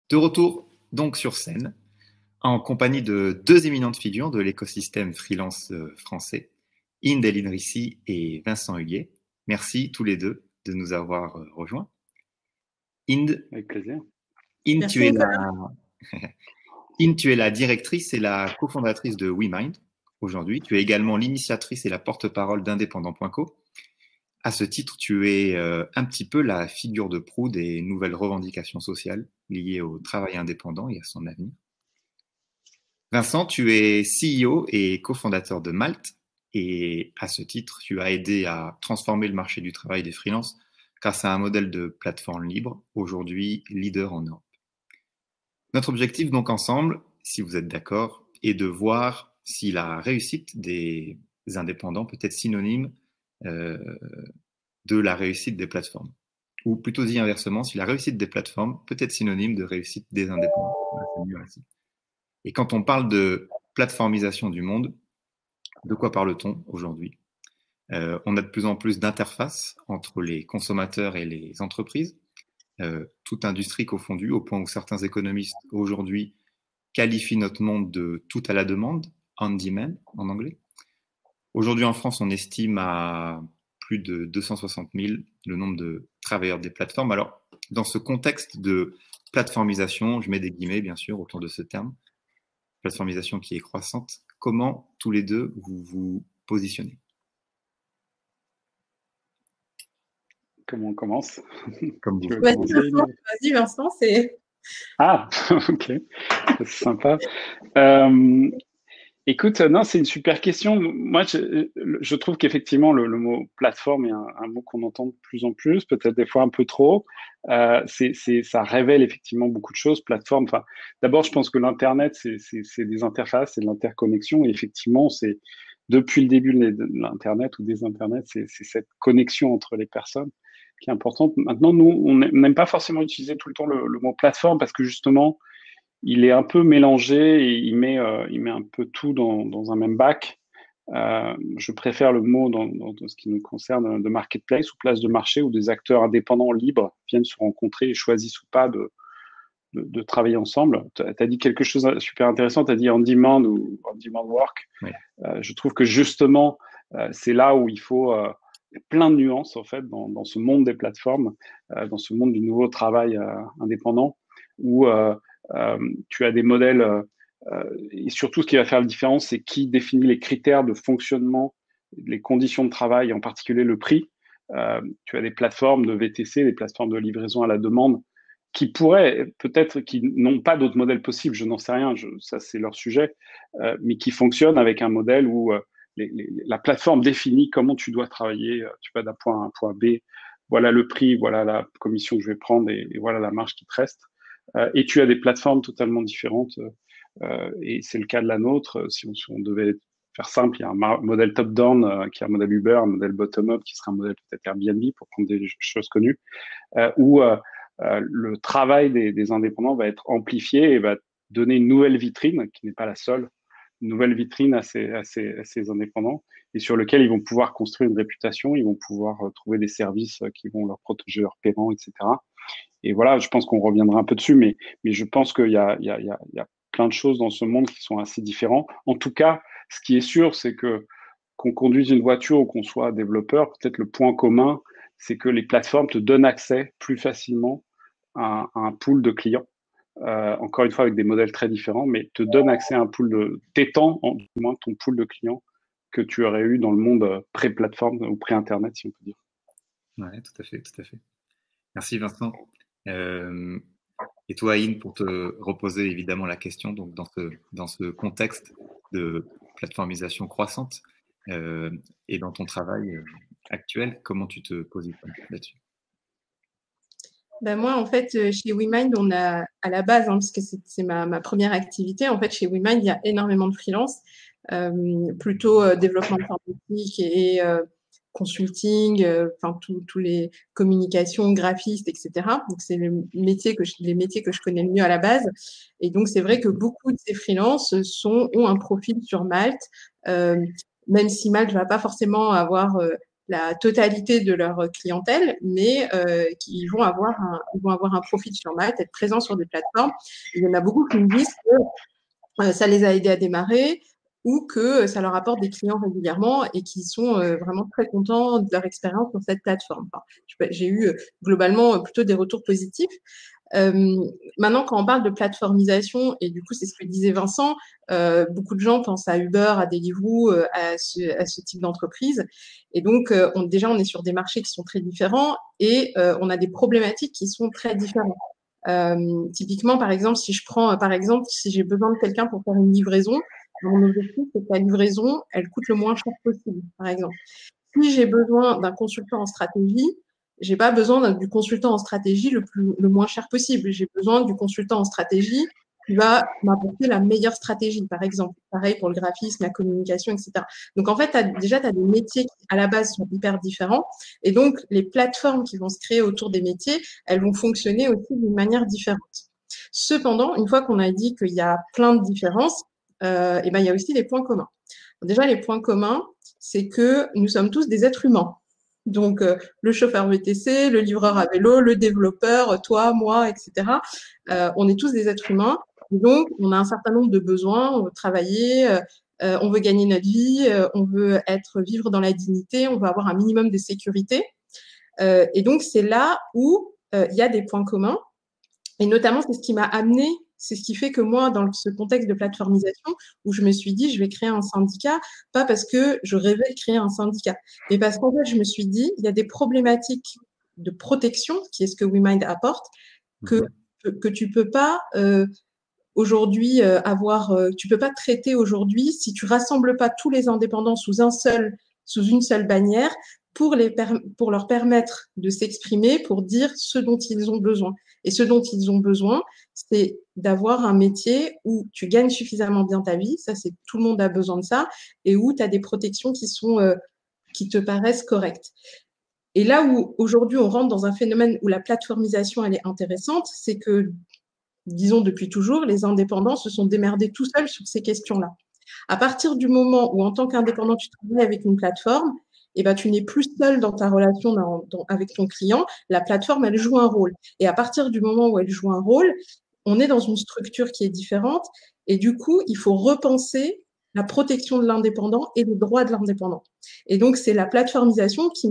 De retour donc sur scène, en compagnie de deux éminentes figures de l'écosystème freelance français, Inde El Idrissi et Vincent Huillet. Merci tous les deux de nous avoir rejoints. Inde, Avec plaisir. Inde, Merci Nicolas. Inde, tu es la directrice et la cofondatrice de WeMind aujourd'hui. Tu es également l'initiatrice et la porte-parole d'Indépendant.co. À ce titre, tu es un petit peu la figure de proue des nouvelles revendications sociales liées au travail indépendant et à son avenir. Vincent, tu es CEO et cofondateur de Malte et à ce titre, tu as aidé à transformer le marché du travail des freelances grâce à un modèle de plateforme libre, aujourd'hui leader en Europe. Notre objectif donc ensemble, si vous êtes d'accord, est de voir si la réussite des indépendants peut être synonyme de la réussite des plateformes. Ou plutôt dit inversement, si la réussite des plateformes peut être synonyme de réussite des indépendants. C'est mieux ainsi. Et quand on parle de plateformisation du monde, de quoi parle-t-on aujourd'hui? On a de plus en plus d'interfaces entre les consommateurs et les entreprises, toute industrie confondue, au point où certains économistes aujourd'hui qualifient notre monde de tout à la demande, on demand en anglais. Aujourd'hui en France, on estime à plus de 260 000 le nombre de travailleurs des plateformes. Alors, dans ce contexte de plateformisation, je mets des guillemets bien sûr autour de ce terme, plateformisation qui est croissante, comment tous les deux vous vous positionnez? Comment on commence? Comme vous. Vas-y Vincent, c'est... Ah, ok, c'est sympa. Écoute, non, c'est une super question. Moi, je trouve qu'effectivement, le mot plateforme est un mot qu'on entend de plus en plus, peut-être des fois un peu trop. Ça révèle effectivement beaucoup de choses, plateforme. Enfin, d'abord, je pense que l'Internet, c'est des interfaces, c'est de l'interconnexion. Et effectivement, c'est depuis le début de l'Internet ou des Internets, c'est cette connexion entre les personnes qui est importante. Maintenant, nous, on n'aime pas forcément utiliser tout le temps le mot plateforme parce que justement, il est un peu mélangé et il met un peu tout dans un même bac. Je préfère le mot dans ce qui nous concerne de marketplace ou place de marché où des acteurs indépendants libres viennent se rencontrer et choisissent ou pas de travailler ensemble. Tu as dit quelque chose de super intéressant, tu as dit on demand ou on demand work. Oui. Je trouve que justement, c'est là où il faut plein de nuances en fait dans ce monde des plateformes, dans ce monde du nouveau travail indépendant où tu as des modèles et surtout ce qui va faire la différence, c'est qui définit les critères de fonctionnement, les conditions de travail, en particulier le prix. Tu as des plateformes de VTC, des plateformes de livraison à la demande, qui pourraient peut-être, qui n'ont pas d'autres modèles possibles, je n'en sais rien, ça c'est leur sujet, mais qui fonctionnent avec un modèle où la plateforme définit comment tu dois travailler, tu vas d'un point A à un point B, voilà le prix, voilà la commission que je vais prendre et voilà la marge qui te reste. Et tu as des plateformes totalement différentes, et c'est le cas de la nôtre. Si on devait faire simple, il y a un modèle top-down qui est un modèle Uber, un modèle bottom-up qui serait un modèle peut-être Airbnb pour prendre des choses connues, où le travail des indépendants va être amplifié et va donner une nouvelle vitrine qui n'est pas la seule, une nouvelle vitrine à ces indépendants et sur lequel ils vont pouvoir construire une réputation, ils vont pouvoir trouver des services qui vont leur protéger leur paiement, etc. Et voilà, je pense qu'on reviendra un peu dessus, mais je pense qu'il y a plein de choses dans ce monde qui sont assez différents. En tout cas, ce qui est sûr, c'est que qu'on conduise une voiture ou qu'on soit développeur, peut-être le point commun, c'est que les plateformes te donnent accès plus facilement à un pool de clients. Encore une fois, avec des modèles très différents, mais te donnent accès à un pool de t'étend, du moins, ton pool de clients que tu aurais eu dans le monde pré-plateforme ou pré-internet, si on peut dire. Ouais, tout à fait, tout à fait. Merci Vincent. Et toi, Aïn, pour te reposer évidemment la question, donc dans ce contexte de plateformisation croissante et dans ton travail actuel, comment tu te positionnes là-dessus? Ben moi, en fait, chez WeMind, on a à la base, parce que c'est ma première activité, en fait, chez WeMind, il y a énormément de freelance, plutôt développement informatique et consulting, enfin tous les communications, graphistes, etc. Donc c'est les métiers que je connais le mieux à la base. Et donc c'est vrai que beaucoup de ces freelances ont un profil sur Malte, même si Malte va pas forcément avoir la totalité de leur clientèle, mais qui vont avoir un profil sur Malte, être présents sur des plateformes. Il y en a beaucoup qui me disent que ça les a aidés à démarrer ou que ça leur apporte des clients régulièrement et qui sont vraiment très contents de leur expérience sur cette plateforme. Enfin, j'ai eu globalement plutôt des retours positifs. Maintenant, quand on parle de plateformisation, et du coup, c'est ce que disait Vincent, beaucoup de gens pensent à Uber, à Deliveroo, à ce type d'entreprise. Et donc, déjà, on est sur des marchés qui sont très différents et on a des problématiques qui sont très différentes. Typiquement, par exemple, si j'ai besoin de quelqu'un pour faire une livraison, mon objectif, c'est que la livraison, elle coûte le moins cher possible, par exemple. Si j'ai besoin d'un consultant en stratégie, j'ai pas besoin du consultant en stratégie le moins cher possible. J'ai besoin du consultant en stratégie qui va m'apporter la meilleure stratégie, par exemple. Pareil pour le graphisme, la communication, etc. Donc, en fait, tu as des métiers qui, à la base, sont hyper différents. Et donc, les plateformes qui vont se créer autour des métiers, elles vont fonctionner aussi d'une manière différente. Cependant, une fois qu'on a dit qu'il y a plein de différences, et ben, il y a aussi des points communs. Déjà, les points communs, c'est que nous sommes tous des êtres humains. Donc, le chauffeur VTC, le livreur à vélo, le développeur, toi, moi, etc. On est tous des êtres humains. Et donc, on a un certain nombre de besoins. On veut travailler, on veut gagner notre vie, on veut vivre dans la dignité, on veut avoir un minimum de sécurité. Et donc, c'est là où il y a des points communs. Et notamment, c'est ce qui fait que moi, dans ce contexte de plateformisation, où je me suis dit, je vais créer un syndicat, pas parce que je rêvais de créer un syndicat, mais parce qu'en fait, je me suis dit, il y a des problématiques de protection, qui est ce que WeMind apporte, que tu peux pas aujourd'hui tu peux pas traiter aujourd'hui si tu rassembles pas tous les indépendants sous une seule bannière pour leur permettre de s'exprimer, pour dire ce dont ils ont besoin. Et ce dont ils ont besoin, c'est d'avoir un métier où tu gagnes suffisamment bien ta vie, ça c'est tout le monde a besoin de ça, et où tu as des protections qui te paraissent correctes. Et là où aujourd'hui on rentre dans un phénomène où la plateformisation elle est intéressante, c'est que, disons depuis toujours, les indépendants se sont démerdés tout seuls sur ces questions-là. À partir du moment où en tant qu'indépendant tu travailles avec une plateforme, eh ben, tu n'es plus seul dans ta relation avec ton client. La plateforme, elle joue un rôle. Et à partir du moment où elle joue un rôle, on est dans une structure qui est différente. Et du coup, il faut repenser la protection de l'indépendant et les droits de l'indépendant. Et donc, c'est la plateformisation qui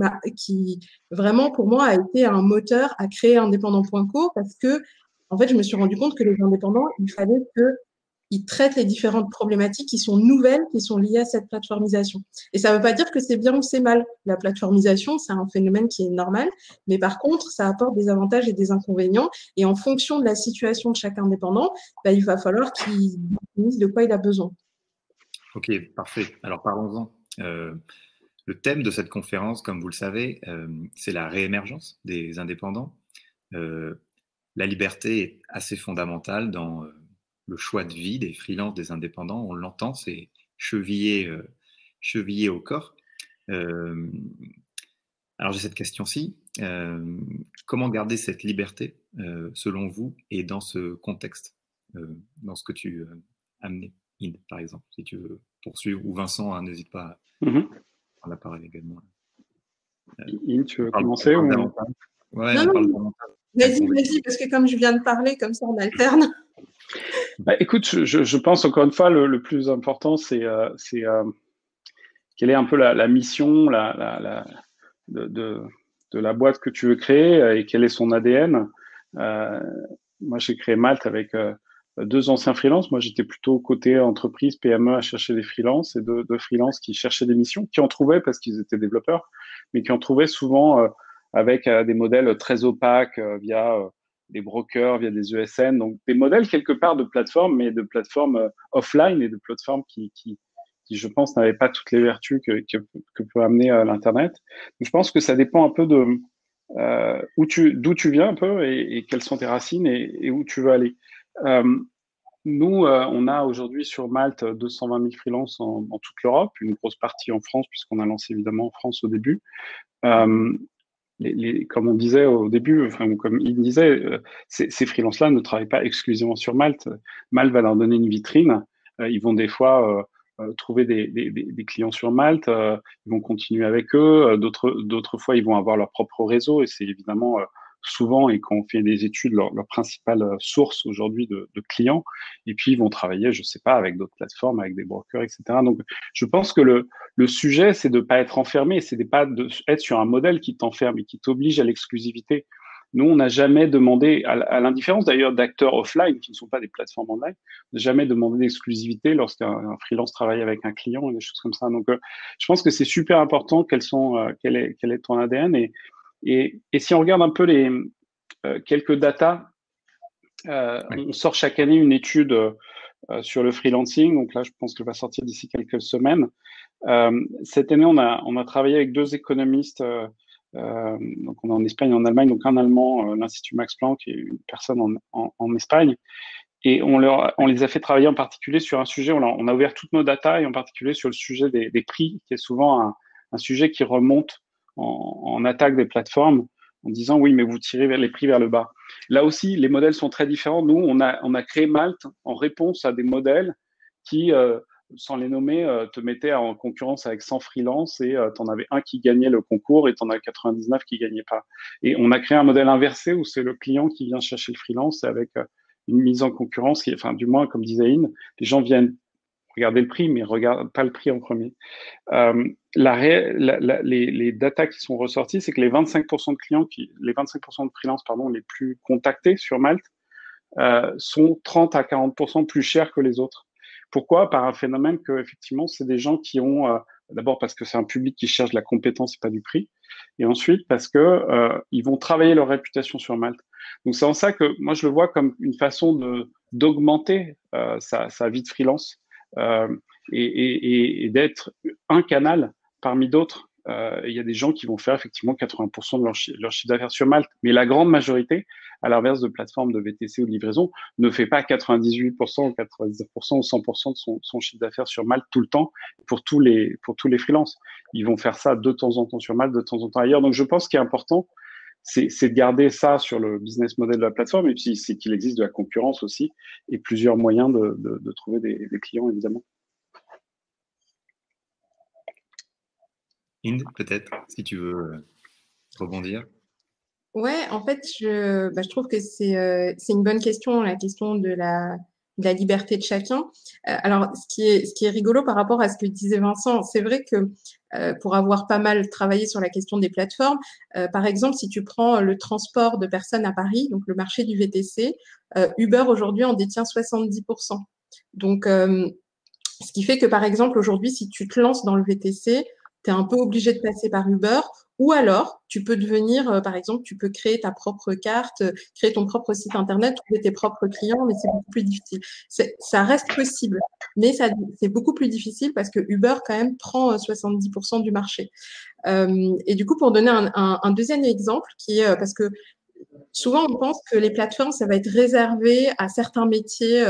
vraiment, pour moi, a été un moteur à créer indépendant.co parce que, en fait, je me suis rendu compte que les indépendants, il fallait qu'ils traitent les différentes problématiques qui sont nouvelles, qui sont liées à cette plateformisation. Et ça ne veut pas dire que c'est bien ou c'est mal. La plateformisation, c'est un phénomène qui est normal, mais par contre, ça apporte des avantages et des inconvénients. Et en fonction de la situation de chaque indépendant, il va falloir qu'il définisse de quoi il a besoin. Ok, parfait. Alors parlons-en. Le thème de cette conférence, comme vous le savez, c'est la réémergence des indépendants. La liberté est assez fondamentale dans le choix de vie des freelances, des indépendants. On l'entend, c'est chevillé au corps. Alors j'ai cette question-ci. Comment garder cette liberté, selon vous, et dans ce contexte, dans ce que tu amenais, Inde, par exemple, si tu veux poursuivre, ou Vincent, hein, n'hésite pas à prendre la parole également. Inde, tu veux commencer ou... Ouais, on parle davantage. Vas-y, parce que comme je viens de parler, comme ça on alterne. Écoute, je pense encore une fois, le plus important, c'est quelle est un peu la mission de la boîte que tu veux créer et quel est son ADN. Moi, j'ai créé Malte avec 2 anciens freelances. Moi, j'étais plutôt côté entreprise, PME, à chercher des freelances et deux freelances qui cherchaient des missions, qui en trouvaient parce qu'ils étaient développeurs, mais qui en trouvaient souvent avec des modèles très opaques via des brokers, via des ESN. Donc, des modèles quelque part de plateforme, mais de plateforme offline et de plateforme qui, je pense, n'avaient pas toutes les vertus que peut amener l'Internet. Donc, je pense que ça dépend un peu de d'où tu viens un peu et quelles sont tes racines et où tu veux aller. Nous, on a aujourd'hui sur Malte 220 000 freelances dans toute l'Europe, une grosse partie en France, puisqu'on a lancé évidemment en France au début. Comme on disait au début, enfin, comme il disait, ces freelances-là ne travaillent pas exclusivement sur Malte. Malte va leur donner une vitrine. Ils vont des fois trouver des clients sur Malte, ils vont continuer avec eux. D'autres fois, ils vont avoir leur propre réseau et c'est évidemment souvent, et quand on fait des études, leur principale source aujourd'hui de clients. Et puis, ils vont travailler, je sais pas, avec d'autres plateformes, avec des brokers, etc. Donc, je pense que le sujet, c'est de pas être enfermé, c'est de pas être sur un modèle qui t'enferme et qui t'oblige à l'exclusivité. Nous, on n'a jamais demandé, à l'indifférence d'ailleurs d'acteurs offline qui ne sont pas des plateformes online, on n'a jamais demandé d'exclusivité lorsqu'un freelance travaille avec un client et des choses comme ça. Donc, je pense que c'est super important quel est ton ADN. Et si on regarde un peu quelques datas, on sort chaque année une étude sur le freelancing. Donc là, je pense qu'elle va sortir d'ici quelques semaines. Cette année, on a travaillé avec deux économistes. Donc, on est en Espagne et en Allemagne. Donc, un Allemand, l'Institut Max Planck, et une personne en Espagne. Et on les a fait travailler en particulier sur un sujet. On a ouvert toutes nos datas et en particulier sur le sujet des prix, qui est souvent un sujet qui remonte en attaque des plateformes en disant oui, mais vous tirez les prix vers le bas. Là aussi, les modèles sont très différents. Nous, on a créé Malte en réponse à des modèles qui, sans les nommer, te mettaient en concurrence avec 100 freelances et tu en avais un qui gagnait le concours et tu en as 99 qui gagnaient pas. Et on a créé un modèle inversé où c'est le client qui vient chercher le freelance avec une mise en concurrence, enfin du moins comme disait In, les gens viennent regarder le prix, mais regardent pas le prix en premier. Les datas qui sont ressorties, c'est que les 25% de clients, les 25% de freelance, pardon, les plus contactés sur Malte, sont 30 à 40% plus chers que les autres. Pourquoi? Par un phénomène que effectivement, c'est des gens qui ont d'abord parce que c'est un public qui cherche de la compétence et pas du prix, et ensuite parce que ils vont travailler leur réputation sur Malte. Donc c'est en ça que moi je le vois comme une façon d'augmenter sa vie de freelance et d'être un canal parmi d'autres. Il y a des gens qui vont faire effectivement 80% de leur chiffre d'affaires sur Malte, mais la grande majorité, à l'inverse de plateformes de VTC ou de livraison, ne fait pas 98% ou 99% ou 100% de son chiffre d'affaires sur Malte tout le temps pour tous les freelances. Ils vont faire ça de temps en temps sur Malte, de temps en temps ailleurs. Donc je pense qu'il est important, c'est de garder ça sur le business model de la plateforme, et puis c'est qu'il existe de la concurrence aussi et plusieurs moyens de trouver des clients, évidemment. Inde, peut-être, si tu veux rebondir. Ouais, en fait, je trouve que c'est une bonne question, la question de la liberté de chacun. Alors, ce qui est rigolo par rapport à ce que disait Vincent, c'est vrai que pour avoir pas mal travaillé sur la question des plateformes, par exemple, si tu prends le transport de personnes à Paris, donc le marché du VTC, Uber aujourd'hui en détient 70%. Donc, ce qui fait que, par exemple, aujourd'hui, si tu te lances dans le VTC, tu es un peu obligé de passer par Uber, ou alors tu peux devenir, par exemple, tu peux créer ta propre carte, créer ton propre site internet, trouver tes propres clients, mais c'est beaucoup plus difficile. Ça reste possible, mais c'est beaucoup plus difficile parce que Uber, quand même, prend 70% du marché. Et du coup, pour donner un deuxième exemple, qui est parce que souvent, on pense que les plateformes, ça va être réservé à certains métiers,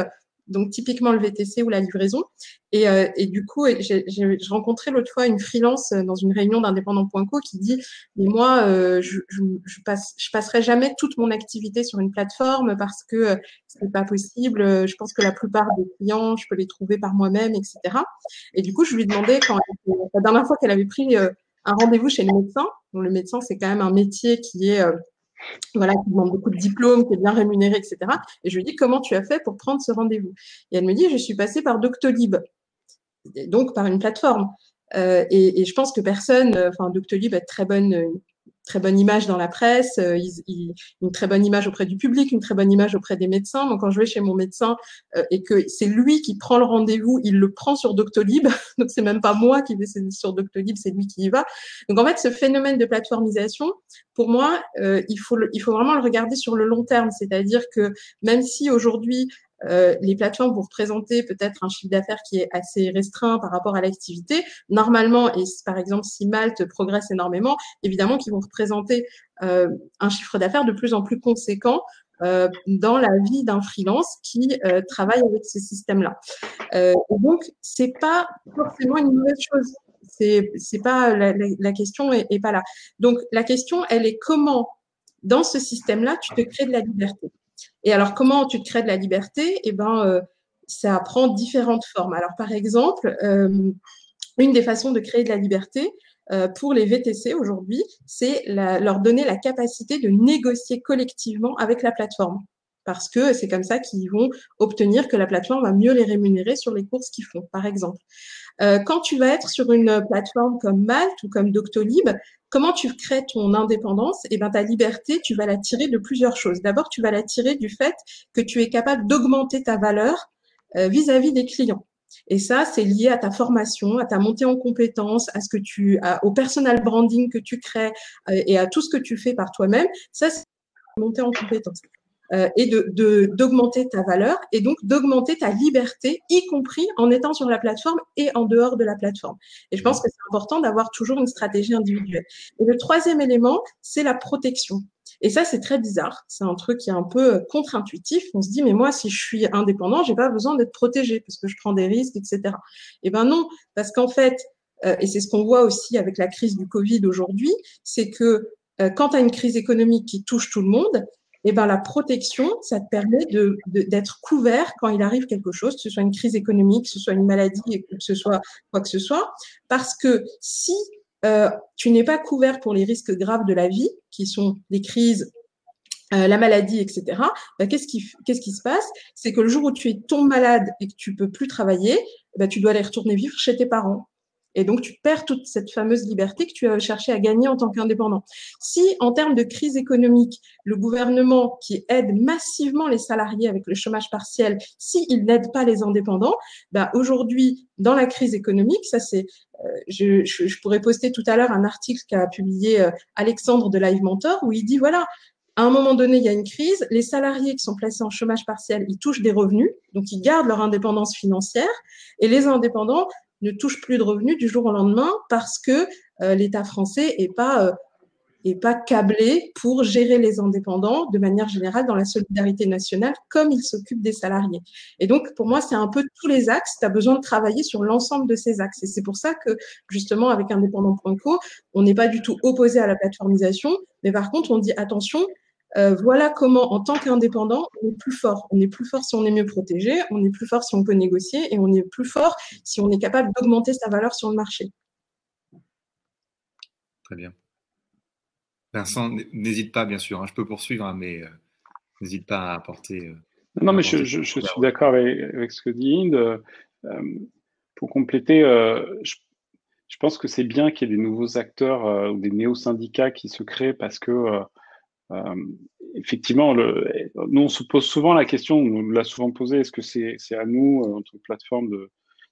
donc typiquement le VTC ou la livraison. Et du coup, j'ai rencontré l'autre fois une freelance dans une réunion d'indépendant.co qui dit « Mais moi, je passerai jamais toute mon activité sur une plateforme parce que c'est pas possible. Je pense que la plupart des clients, je peux les trouver par moi-même, etc. » Et du coup, je lui demandais, la dernière fois qu'elle avait pris un rendez-vous chez le médecin, donc le médecin, c'est quand même un métier qui est voilà, qui demande beaucoup de diplômes, qui est bien rémunéré, etc. Et je lui dis, comment tu as fait pour prendre ce rendez-vous? Et elle me dit, je suis passée par Doctolib, donc par une plateforme. Et je pense que personne, enfin, Doctolib a très bonne image dans la presse, une très bonne image auprès du public, une très bonne image auprès des médecins. Moi, quand je vais chez mon médecin et que c'est lui qui prend le rendez-vous, il le prend sur Doctolib. Donc, c'est même pas moi qui vais sur Doctolib, c'est lui qui y va. Donc, en fait, ce phénomène de plateformisation, pour moi, il faut vraiment le regarder sur le long terme. C'est-à-dire que même si aujourd'hui, les plateformes vont représenter peut-être un chiffre d'affaires qui est assez restreint par rapport à l'activité. Normalement, et par exemple, si Malte progresse énormément, évidemment qu'ils vont représenter un chiffre d'affaires de plus en plus conséquent dans la vie d'un freelance qui travaille avec ce système-là. Et donc, c'est pas forcément une mauvaise chose. C'est pas la question est pas là. Donc, la question, elle est comment, dans ce système-là, tu te crées de la liberté. Et alors, comment tu te crées de la liberté? Eh ben, ça prend différentes formes. Alors, par exemple, une des façons de créer de la liberté pour les VTC aujourd'hui, c'est leur donner la capacité de négocier collectivement avec la plateforme. Parce que c'est comme ça qu'ils vont obtenir que la plateforme va mieux les rémunérer sur les courses qu'ils font, par exemple. Quand tu vas être sur une plateforme comme Malte ou comme Doctolib, comment tu crées ton indépendance? Eh ben, ta liberté, tu vas la tirer de plusieurs choses. D'abord, tu vas la tirer du fait que tu es capable d'augmenter ta valeur vis-à-vis des clients. Et ça, c'est lié à ta formation, à ta montée en compétences, à ce que au personal branding que tu crées et à tout ce que tu fais par toi-même. Ça, c'est monter en compétences. Et d'augmenter ta valeur et donc d'augmenter ta liberté, y compris en étant sur la plateforme et en dehors de la plateforme. Et je pense que c'est important d'avoir toujours une stratégie individuelle. Et le troisième élément, c'est la protection. Et ça, c'est très bizarre. C'est un truc qui est un peu contre-intuitif. On se dit, mais moi, si je suis indépendant, j'ai pas besoin d'être protégé parce que je prends des risques, etc. Eh ben non, parce qu'en fait, et c'est ce qu'on voit aussi avec la crise du Covid aujourd'hui, c'est que quand tu as une crise économique qui touche tout le monde, eh ben, la protection, ça te permet d'être couvert quand il arrive quelque chose, que ce soit une crise économique, que ce soit une maladie, que ce soit quoi que ce soit. Parce que si tu n'es pas couvert pour les risques graves de la vie, qui sont les crises, la maladie, etc., ben, qu'est-ce qui se passe? C'est que le jour où tu tombes malade et que tu peux plus travailler, ben, tu dois aller retourner vivre chez tes parents. Et donc, tu perds toute cette fameuse liberté que tu as cherché à gagner en tant qu'indépendant. Si, en termes de crise économique, le gouvernement qui aide massivement les salariés avec le chômage partiel, s'il n'aide pas les indépendants, bah aujourd'hui, dans la crise économique, ça c'est, je pourrais poster tout à l'heure un article qu'a publié Alexandre de Live Mentor où il dit voilà, à un moment donné, il y a une crise, les salariés qui sont placés en chômage partiel, ils touchent des revenus, donc ils gardent leur indépendance financière, et les indépendants ne touchent plus de revenus du jour au lendemain parce que l'État français est pas câblé pour gérer les indépendants de manière générale dans la solidarité nationale comme il s'occupe des salariés. Et donc, pour moi, c'est un peu tous les axes. Tu as besoin de travailler sur l'ensemble de ces axes. Et c'est pour ça que, justement, avec indépendant.co, on n'est pas du tout opposé à la plateformisation, mais par contre, on dit attention, voilà comment, en tant qu'indépendant, on est plus fort. On est plus fort si on est mieux protégé, on est plus fort si on peut négocier, et on est plus fort si on est capable d'augmenter sa valeur sur le marché. Très bien. Vincent, n'hésite pas, bien sûr, hein, je peux poursuivre, hein, mais n'hésite pas à apporter. Non, mais je suis d'accord avec ce que dit Inde. Pour compléter, je pense que c'est bien qu'il y ait des nouveaux acteurs ou des néo-syndicats qui se créent parce que effectivement, nous on se pose souvent la question, on nous l'a souvent posé, est-ce que c'est à nous, en tant que plateforme,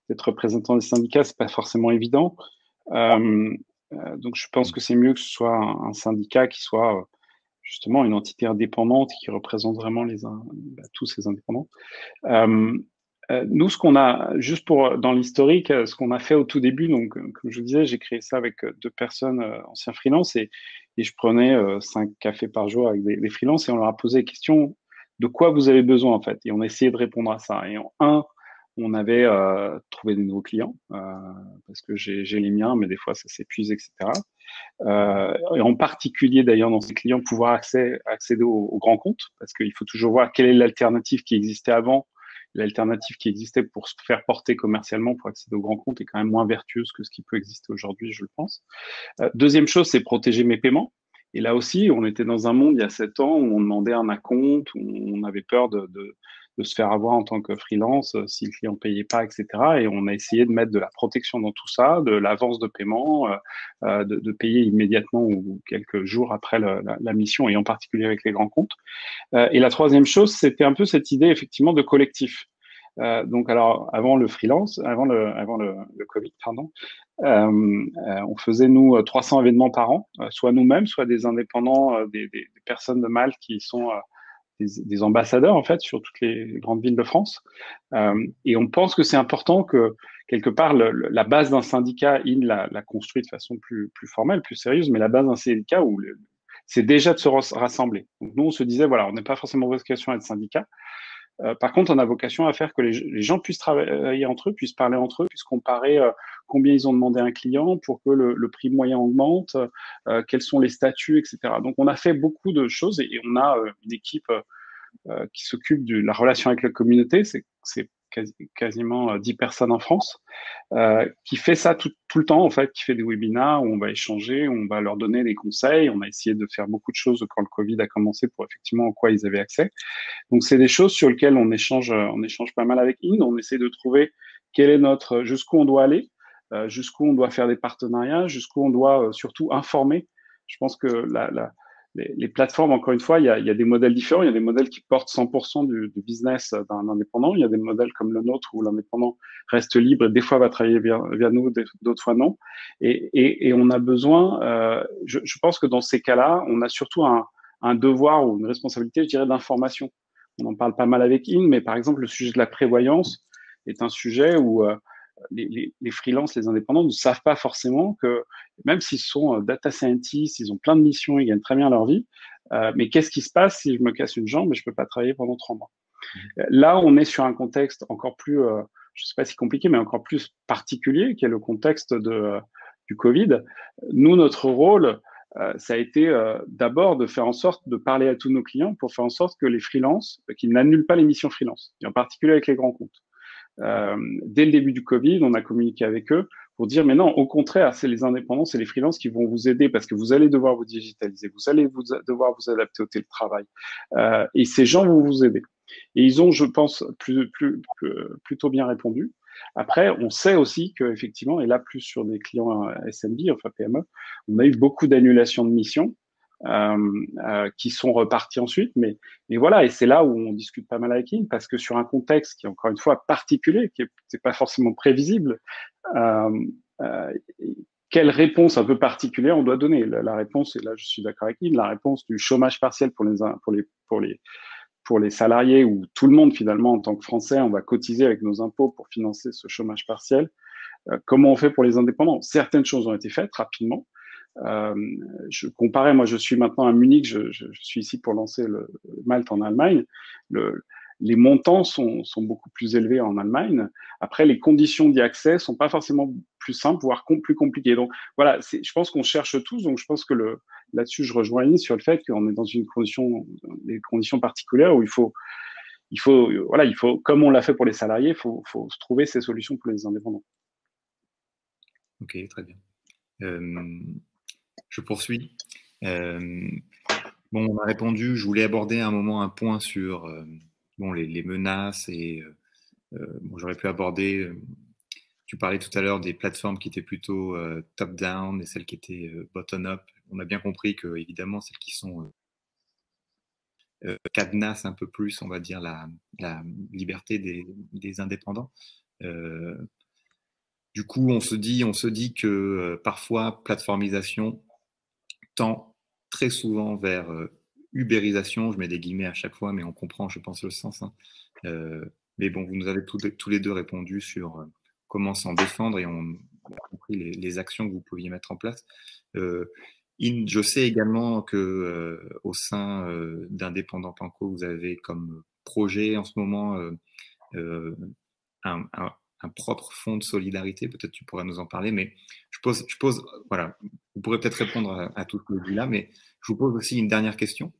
d'être représentants des syndicats? C'est pas forcément évident. Donc je pense que c'est mieux que ce soit un syndicat qui soit justement une entité indépendante qui représente vraiment tous ces indépendants. Nous, ce qu'on a, juste pour dans l'historique, ce qu'on a fait au tout début, donc comme je vous disais, j'ai créé ça avec 2 personnes anciens freelance et je prenais 5 cafés par jour avec des freelances et on leur a posé la question de quoi vous avez besoin en fait et on a essayé de répondre à ça. Et on avait trouvé des nouveaux clients parce que j'ai les miens, mais des fois ça s'épuise, etc. Et en particulier d'ailleurs dans ces clients pouvoir accéder aux grands comptes parce qu'il faut toujours voir quelle est l'alternative qui existait avant. L'alternative qui existait pour se faire porter commercialement pour accéder aux grands comptes est quand même moins vertueuse que ce qui peut exister aujourd'hui, je le pense. Deuxième chose, c'est protéger mes paiements. Et là aussi, on était dans un monde il y a 7 ans où on demandait un acompte, où on avait peur de se faire avoir en tant que freelance si le client ne payait pas, etc. Et on a essayé de mettre de la protection dans tout ça, de l'avance de paiement, de payer immédiatement ou quelques jours après la mission, et en particulier avec les grands comptes. Et la troisième chose, c'était un peu cette idée effectivement de collectif. Donc alors avant le freelance, avant le Covid, pardon, on faisait nous 300 événements par an, soit nous-mêmes, soit des indépendants, des personnes de Malte qui sont des ambassadeurs en fait sur toutes les grandes villes de France. Et on pense que c'est important que quelque part la base d'un syndicat, l'a construit de façon plus formelle, plus sérieuse, mais la base d'un syndicat où c'est déjà de se rassembler. Donc nous on se disait voilà, on n'est pas forcément vocation à être syndicat. Par contre, on a vocation à faire que les gens puissent travailler entre eux, puissent parler entre eux, puissent comparer combien ils ont demandé à un client pour que le prix moyen augmente, quels sont les statuts, etc. Donc, on a fait beaucoup de choses et on a une équipe qui s'occupe de la relation avec la communauté. C'est quasiment 10 personnes en France, qui fait ça tout le temps, en fait, qui fait des webinars où on va échanger, où on va leur donner des conseils. On a essayé de faire beaucoup de choses quand le Covid a commencé pour effectivement à quoi ils avaient accès. Donc, c'est des choses sur lesquelles on échange pas mal avec Inde. On essaie de trouver quel est jusqu'où on doit aller, jusqu'où on doit faire des partenariats, jusqu'où on doit surtout informer. Je pense que les plateformes, encore une fois, il y a des modèles différents. Il y a des modèles qui portent 100% du business d'un indépendant. Il y a des modèles comme le nôtre où l'indépendant reste libre et des fois va travailler via nous, d'autres fois non. Et on a besoin, je pense que dans ces cas-là, on a surtout un devoir ou une responsabilité, je dirais, d'information. On en parle pas mal avec Inde, mais par exemple, le sujet de la prévoyance est un sujet où les freelances, les indépendants ne savent pas forcément que même s'ils sont data scientists, ils ont plein de missions, ils gagnent très bien leur vie, mais qu'est-ce qui se passe si je me casse une jambe et je peux pas travailler pendant 3 mois? Là, on est sur un contexte encore plus, je sais pas si compliqué, mais encore plus particulier, qui est le contexte du Covid. Nous, notre rôle, ça a été d'abord de faire en sorte de parler à tous nos clients pour faire en sorte que les freelances, qu'ils n'annulent pas les missions freelance, et en particulier avec les grands comptes. Dès le début du Covid, on a communiqué avec eux pour dire mais non, au contraire, c'est les indépendants, c'est les freelances qui vont vous aider parce que vous allez devoir vous digitaliser, vous allez devoir vous adapter au télétravail, et ces gens vont vous aider. Et ils ont, je pense, plutôt bien répondu. Après, on sait aussi que effectivement, et là plus sur des clients SMB, enfin PME, on a eu beaucoup d'annulations de missions. Qui sont repartis ensuite, mais voilà, et c'est là où on discute pas mal avec Inde, parce que sur un contexte qui est encore une fois particulier, qui n'est pas forcément prévisible, quelle réponse un peu particulière on doit donner? La réponse, et là je suis d'accord avec Inde, la réponse du chômage partiel pour les salariés, où tout le monde finalement en tant que Français, on va cotiser avec nos impôts pour financer ce chômage partiel. Comment on fait pour les indépendants? Certaines choses ont été faites rapidement. Je comparais, moi je suis maintenant à Munich, je suis ici pour lancer le Malte en Allemagne. Les montants sont beaucoup plus élevés en Allemagne. Après, les conditions d'y accès sont pas forcément plus simples, voire plus compliquées. Donc voilà, je pense qu'on cherche tous. Donc je pense que là-dessus, je rejoins Inès sur le fait qu'on est dans des conditions particulières où il faut, comme on l'a fait pour les salariés, il faut trouver ces solutions pour les indépendants. Ok, très bien. Je poursuis. Bon, on a répondu. Je voulais aborder à un moment un point sur les menaces et bon, j'aurais pu aborder. Tu parlais tout à l'heure des plateformes qui étaient plutôt top-down et celles qui étaient bottom-up. On a bien compris que évidemment celles qui sont cadenassent un peu plus, on va dire la liberté des indépendants. Du coup, on se dit que parfois, plateformisation tend très souvent vers ubérisation. Je mets des guillemets à chaque fois, mais on comprend, je pense, le sens. Hein. Mais bon, vous nous avez tous les deux répondu sur comment s'en défendre et on a compris les actions que vous pouviez mettre en place. Je sais également que au sein d'Indépendant Panko, vous avez comme projet en ce moment un propre fonds de solidarité. Peut-être tu pourras nous en parler, mais je pose voilà, vous pourrez peut-être répondre à tout ce que vous dites là, mais je vous pose aussi une dernière question.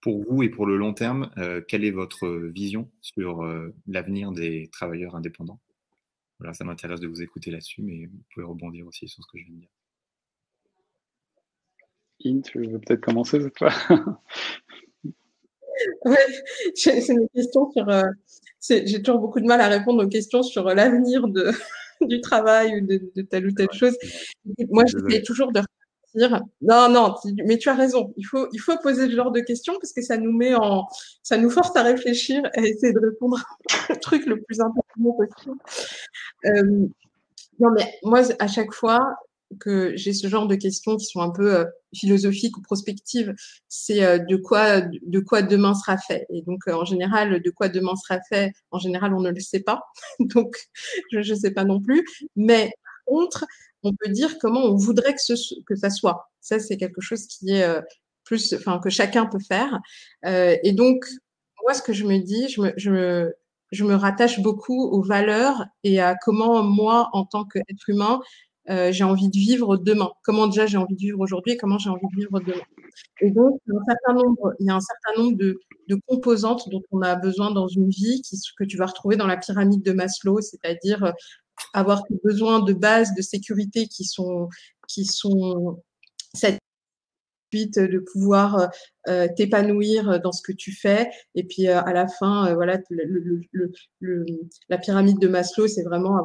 Pour vous et pour le long terme, quelle est votre vision sur l'avenir des travailleurs indépendants? Voilà, ça m'intéresse de vous écouter là-dessus, mais vous pouvez rebondir aussi sur ce que je viens de dire. Inde, tu veux peut-être commencer cette fois? Ouais, c'est une question sur. J'ai toujours beaucoup de mal à répondre aux questions sur l'avenir du travail ou de telle ou telle chose. Moi, j'essaie toujours de réfléchir. Non, mais tu as raison. Il faut poser ce genre de questions parce que ça nous force à réfléchir et à essayer de répondre au truc le plus important possible. Non, mais moi, à chaque fois que j'ai ce genre de questions qui sont un peu philosophiques ou prospectives, c'est de quoi demain sera fait. Et donc, en général, de quoi demain sera fait, en général, on ne le sait pas. Donc, je ne sais pas non plus. Mais par contre, on peut dire comment on voudrait que ça soit. Ça, c'est quelque chose qui est que chacun peut faire. Et donc, moi, ce que je me dis, je me rattache beaucoup aux valeurs et à comment moi, en tant qu'être humain, j'ai envie de vivre demain. Comment déjà j'ai envie de vivre aujourd'hui et comment j'ai envie de vivre demain. Et donc, il y a un certain nombre de composantes dont on a besoin dans une vie que tu vas retrouver dans la pyramide de Maslow, c'est-à-dire avoir tes besoins de base de sécurité qui sont cette suite de pouvoir t'épanouir dans ce que tu fais. Et puis à la fin, voilà, la pyramide de Maslow, c'est vraiment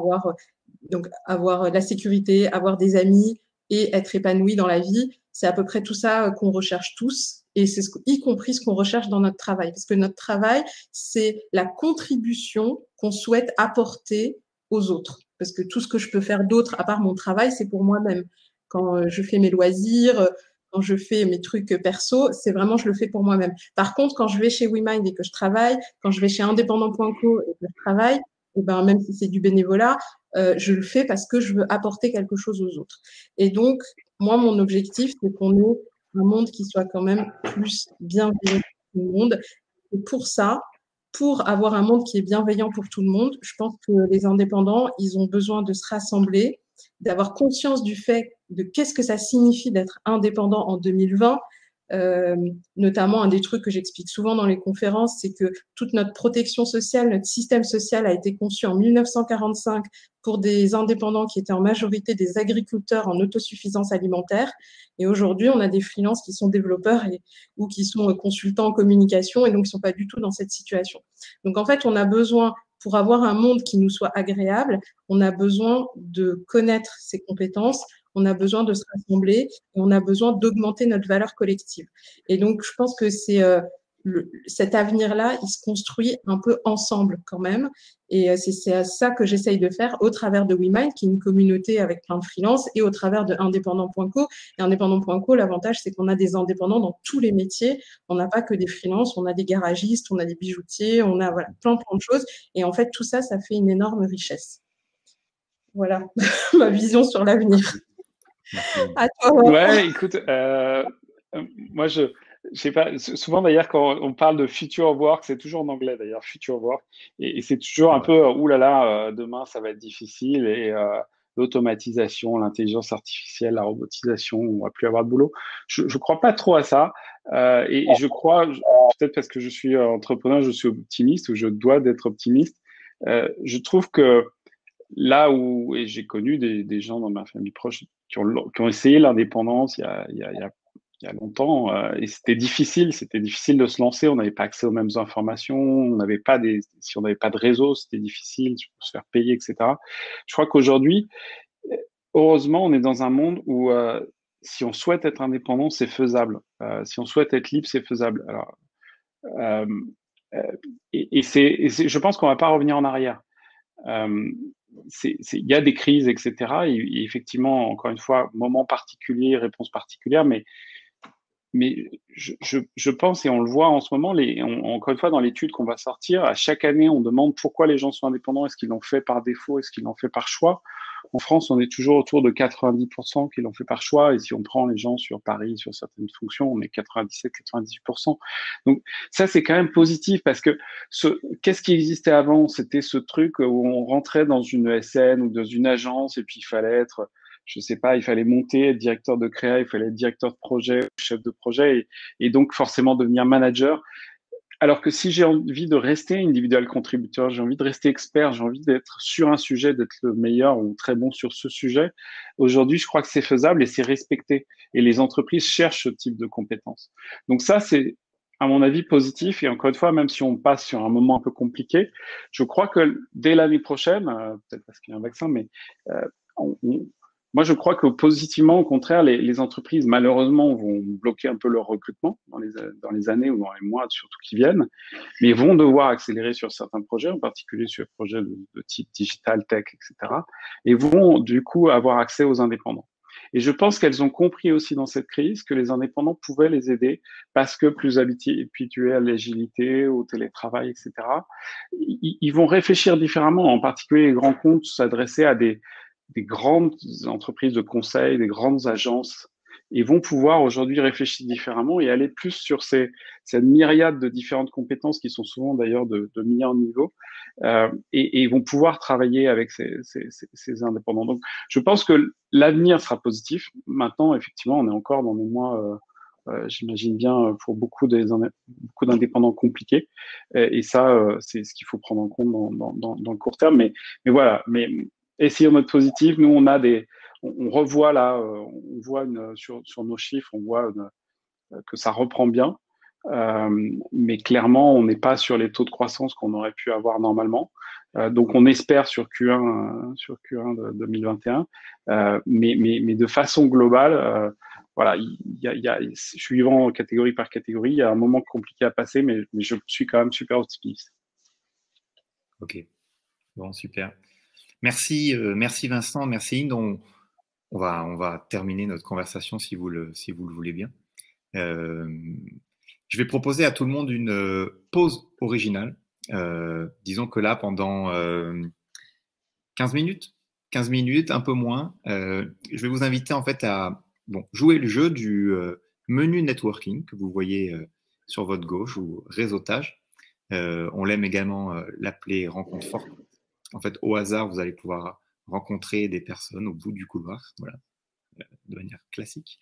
avoir la sécurité, avoir des amis et être épanoui dans la vie. C'est à peu près tout ça qu'on recherche tous. Et c'est y compris ce qu'on recherche dans notre travail. Parce que notre travail, c'est la contribution qu'on souhaite apporter aux autres. Parce que tout ce que je peux faire d'autre, à part mon travail, c'est pour moi-même. Quand je fais mes loisirs, quand je fais mes trucs perso, c'est vraiment, je le fais pour moi-même. Par contre, quand je vais chez WeMind et que je travaille, quand je vais chez indépendant.co et que je travaille, et ben, même si c'est du bénévolat, je le fais parce que je veux apporter quelque chose aux autres. Et donc, moi, mon objectif, c'est qu'on ait un monde qui soit quand même plus bienveillant pour tout le monde. Et pour ça, pour avoir un monde qui est bienveillant pour tout le monde, je pense que les indépendants, ils ont besoin de se rassembler, d'avoir conscience du fait de qu'est-ce que ça signifie d'être indépendant en 2020. Notamment, un des trucs que j'explique souvent dans les conférences, c'est que toute notre protection sociale, notre système social a été conçu en 1945 pour des indépendants qui étaient en majorité des agriculteurs en autosuffisance alimentaire. Et aujourd'hui, on a des freelances qui sont développeurs ou qui sont consultants en communication et donc qui ne sont pas du tout dans cette situation. Donc, en fait, on a besoin, pour avoir un monde qui nous soit agréable, on a besoin de connaître ses compétences, on a besoin de se rassembler et on a besoin d'augmenter notre valeur collective. Et donc, je pense que cet avenir-là, il se construit un peu ensemble quand même. Et c'est ça que j'essaye de faire au travers de WeMind, qui est une communauté avec plein de freelances, et au travers de indépendant.co. Et indépendant.co, l'avantage, c'est qu'on a des indépendants dans tous les métiers. On n'a pas que des freelances, on a des garagistes, on a des bijoutiers, on a plein de choses. Et en fait, tout ça, ça fait une énorme richesse. Voilà ma vision sur l'avenir. À toi. Ouais, écoute, moi je sais pas, souvent d'ailleurs quand on parle de future work, c'est toujours en anglais d'ailleurs, future work, et c'est toujours un peu, oulala, demain ça va être difficile, et l'automatisation, l'intelligence artificielle, la robotisation, on va plus avoir de boulot. Je crois pas trop à ça, et je crois, peut-être parce que je suis entrepreneur, je suis optimiste, ou je dois d'être optimiste. Je trouve que là où, et j'ai connu des gens dans ma famille proche qui ont essayé l'indépendance il y a longtemps, et c'était difficile de se lancer, on n'avait pas accès aux mêmes informations, si on n'avait pas de réseau, c'était difficile pour se faire payer, etc. Je crois qu'aujourd'hui, heureusement, on est dans un monde où si on souhaite être indépendant, c'est faisable. Si on souhaite être libre, c'est faisable. Alors, je pense qu'on va pas revenir en arrière. Il y a des crises, etc. Et effectivement, encore une fois, moment particulier, réponse particulière, mais je pense, et on le voit en ce moment, encore une fois, dans l'étude qu'on va sortir, à chaque année, on demande pourquoi les gens sont indépendants. Est-ce qu'ils l'ont fait par défaut? Est-ce qu'ils l'ont fait par choix? En France, on est toujours autour de 90% qui l'ont fait par choix. Et si on prend les gens sur Paris, sur certaines fonctions, on est 97-98%. Donc ça, c'est quand même positif, parce que qu'est-ce qui existait avant? C'était ce truc où on rentrait dans une ESN ou dans une agence, et puis il fallait être, je sais pas, il fallait monter, être directeur de créa, il fallait être directeur de projet, chef de projet, et donc forcément devenir manager. Alors que si j'ai envie de rester individuel contributeur, j'ai envie de rester expert, j'ai envie d'être sur un sujet, d'être le meilleur ou très bon sur ce sujet, aujourd'hui, je crois que c'est faisable et c'est respecté. Et les entreprises cherchent ce type de compétences. Donc ça, c'est, à mon avis, positif. Et encore une fois, même si on passe sur un moment un peu compliqué, je crois que dès l'année prochaine, peut-être parce qu'il y a un vaccin, mais moi, je crois que positivement, au contraire, les entreprises, malheureusement, vont bloquer un peu leur recrutement dans les années ou dans les mois surtout qui viennent, mais vont devoir accélérer sur certains projets, en particulier sur les projets de type digital, tech, etc., et vont du coup avoir accès aux indépendants. Et je pense qu'elles ont compris aussi dans cette crise que les indépendants pouvaient les aider parce que plus habitués à l'agilité, au télétravail, etc. Ils vont réfléchir différemment, en particulier les grands comptes s'adressaient à des grandes entreprises de conseil, des grandes agences et vont pouvoir aujourd'hui réfléchir différemment et aller plus sur cette myriade de différentes compétences qui sont souvent d'ailleurs de meilleur niveau, et vont pouvoir travailler avec ces indépendants. Donc, je pense que l'avenir sera positif. Maintenant, effectivement, on est encore dans des mois, j'imagine bien, pour beaucoup d'indépendants compliqués. Et ça, c'est ce qu'il faut prendre en compte dans le court terme. Mais voilà, mais essayons de être positif. Nous, on revoit là, on voit sur nos chiffres, on voit que ça reprend bien. Mais clairement, on n'est pas sur les taux de croissance qu'on aurait pu avoir normalement. Donc, on espère sur Q1 de 2021. Mais de façon globale, voilà, suivant catégorie par catégorie, il y a un moment compliqué à passer, mais je suis quand même super optimiste. Ok, bon, super. Merci Vincent, merci Inde. On va terminer notre conversation si vous le voulez bien. Je vais proposer à tout le monde une pause originale. Disons que là, pendant 15 minutes, un peu moins, je vais vous inviter en fait à jouer le jeu du menu networking que vous voyez sur votre gauche, ou réseautage. On l'aime également l'appeler rencontre forte. En fait, au hasard, vous allez pouvoir rencontrer des personnes au bout du couloir, voilà, de manière classique.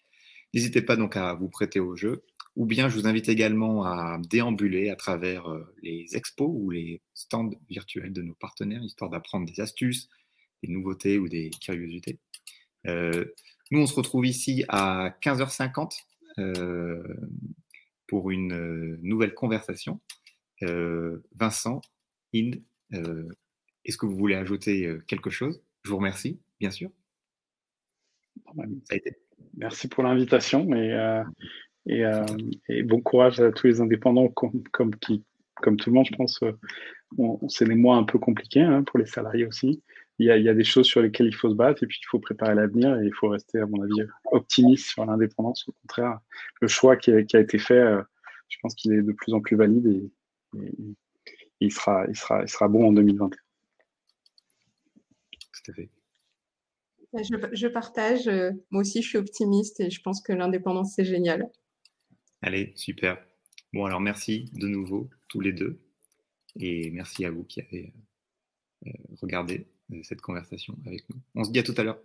N'hésitez pas donc à vous prêter au jeu, ou bien je vous invite également à déambuler à travers les expos ou les stands virtuels de nos partenaires, histoire d'apprendre des astuces, des nouveautés ou des curiosités. Nous, on se retrouve ici à 15h50 pour une nouvelle conversation. Vincent, Inde, est-ce que vous voulez ajouter quelque chose? Je vous remercie, bien sûr. Ça a été. Merci pour l'invitation et bon courage à tous les indépendants comme tout le monde, je pense. C'est des mois un peu compliqués pour les salariés aussi. Il y a des choses sur lesquelles il faut se battre et puis il faut préparer l'avenir et il faut rester, à mon avis, optimiste sur l'indépendance. Au contraire, le choix qui a été fait, je pense qu'il est de plus en plus valide et il sera bon en 2021. Tout à fait. Je partage. Moi aussi, je suis optimiste et je pense que l'indépendance, c'est génial. Allez, super. Bon, alors merci de nouveau, tous les deux. Et merci à vous qui avez regardé cette conversation avec nous. On se dit à tout à l'heure.